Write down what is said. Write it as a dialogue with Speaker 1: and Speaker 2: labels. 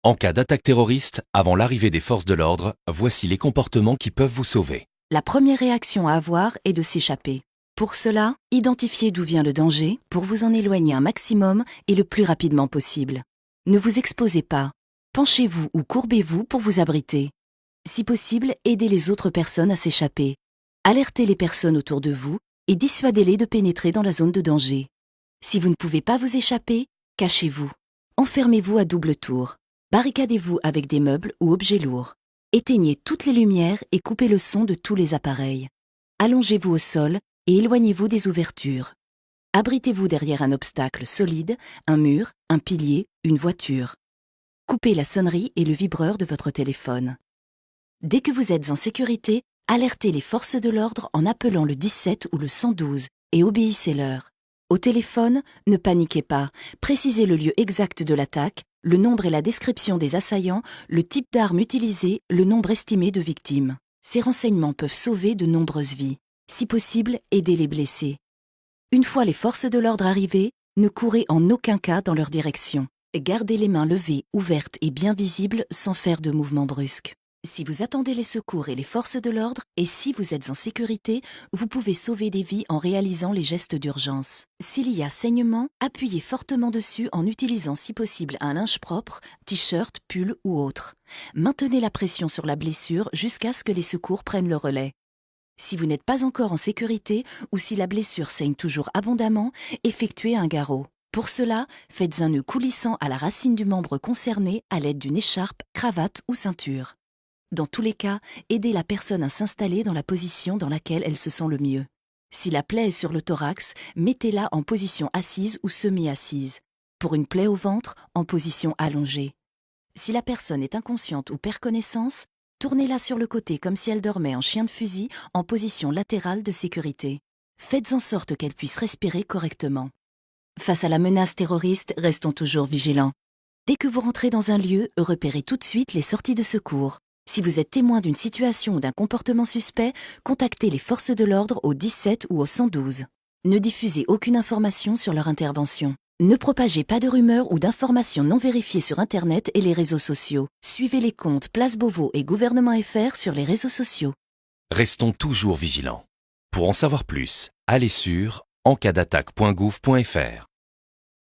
Speaker 1: En cas d'attaque terroriste, avant l'arrivée des forces de l'ordre, voici les comportements qui peuvent vous sauver.
Speaker 2: La première réaction à avoir est de s'échapper. Pour cela, identifiez d'où vient le danger pour vous en éloigner un maximum et le plus rapidement possible. Ne vous exposez pas. Penchez-vous ou courbez-vous pour vous abriter. Si possible, aidez les autres personnes à s'échapper. Alertez les personnes autour de vous et dissuadez-les de pénétrer dans la zone de danger. Si vous ne pouvez pas vous échapper, cachez-vous. Enfermez-vous à double tour. Barricadez-vous avec des meubles ou objets lourds. Éteignez toutes les lumières et coupez le son de tous les appareils. Allongez-vous au sol et éloignez-vous des ouvertures. Abritez-vous derrière un obstacle solide, un mur, un pilier, une voiture. Coupez la sonnerie et le vibreur de votre téléphone. Dès que vous êtes en sécurité, alertez les forces de l'ordre en appelant le 17 ou le 112 et obéissez-leur. Au téléphone, ne paniquez pas, précisez le lieu exact de l'attaque, le nombre et la description des assaillants, le type d'arme utilisée, le nombre estimé de victimes. Ces renseignements peuvent sauver de nombreuses vies. Si possible, aidez les blessés. Une fois les forces de l'ordre arrivées, ne courez en aucun cas dans leur direction. Gardez les mains levées, ouvertes et bien visibles sans faire de mouvements brusques. Si vous attendez les secours et les forces de l'ordre, et si vous êtes en sécurité, vous pouvez sauver des vies en réalisant les gestes d'urgence. S'il y a saignement, appuyez fortement dessus en utilisant si possible un linge propre, t-shirt, pull ou autre. Maintenez la pression sur la blessure jusqu'à ce que les secours prennent le relais. Si vous n'êtes pas encore en sécurité ou si la blessure saigne toujours abondamment, effectuez un garrot. Pour cela, faites un nœud coulissant à la racine du membre concerné à l'aide d'une écharpe, cravate ou ceinture. Dans tous les cas, aidez la personne à s'installer dans la position dans laquelle elle se sent le mieux. Si la plaie est sur le thorax, mettez-la en position assise ou semi-assise. Pour une plaie au ventre, en position allongée. Si la personne est inconsciente ou perd connaissance, tournez-la sur le côté comme si elle dormait en chien de fusil en position latérale de sécurité. Faites en sorte qu'elle puisse respirer correctement. Face à la menace terroriste, restons toujours vigilants. Dès que vous rentrez dans un lieu, repérez tout de suite les sorties de secours. Si vous êtes témoin d'une situation ou d'un comportement suspect, contactez les forces de l'ordre au 17 ou au 112. Ne diffusez aucune information sur leur intervention. Ne propagez pas de rumeurs ou d'informations non vérifiées sur Internet et les réseaux sociaux. Suivez les comptes Place Beauvau et Gouvernement FR sur les réseaux sociaux.
Speaker 1: Restons toujours vigilants. Pour en savoir plus, allez sur encadattaque.gouv.fr.